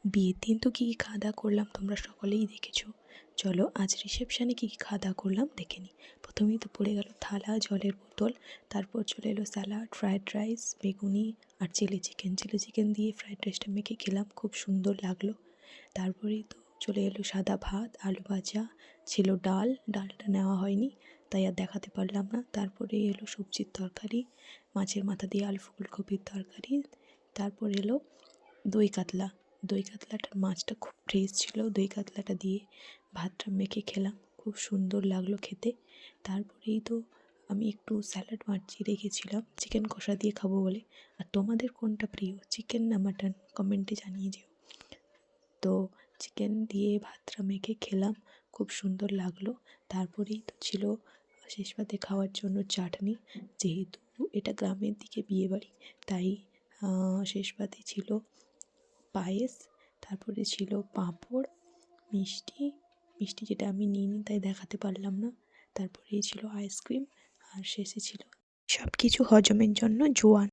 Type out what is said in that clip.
বিয়ের দিন তো কী কী খাওয়া দাওয়া করলাম তোমরা সকলেই দেখেছো। চলো আজ রিসেপশানে কী কী খাওয়া দাওয়া করলাম দেখে নিই। প্রথমেই তো পড়ে গেল থালা, জলের বোতল, তারপর চলে এলো স্যালাড, ফ্রায়েড রাইস, বেগুনি আর চিলি চিকেন দিয়ে ফ্রায়েড রাইসটা মেখে খেলাম, খুব সুন্দর লাগলো। তারপরেই তো চলে এলো সাদা ভাত, আলু ভাজা, ছিল ডালটা নেওয়া হয়নি তাই আর দেখাতে পারলাম না। তারপরে এলো সবজির তরকারি, মাছের মাথা দিয়ে আলু ফুলকপির তরকারি। তারপর এলো দই কাতলাটার মাছটা খুব ফ্রেশ ছিল, দই কাতলাটা দিয়ে ভাতটা মেখে খেলাম, খুব সুন্দর লাগলো খেতে। তারপরেই তো আমি একটু স্যালাড বানিয়ে রেখেছিলাম চিকেন কষা দিয়ে খাবো বলে। আর তোমাদের কোনটা প্রিয়, চিকেন না মাটন, কমেন্টে জানিয়ে দিও। তো চিকেন দিয়ে ভাতটা মেখে খেলাম, খুব সুন্দর লাগলো। তারপরেই তো ছিল শেষ পাতে খাওয়ার জন্য চাটনি, যেহেতু এটা গ্রামের দিকে বিয়েবাড়ি তাই শেষ পাতে ছিল পায়েস, তারপরে ছিল পাঁপড়, মিষ্টি যেটা আমি নিইনি তাই দেখাতে পারলাম না। তারপরেই ছিল আইসক্রিম, আর শেষে ছিল সব কিছু হজমের জন্য জোয়ান।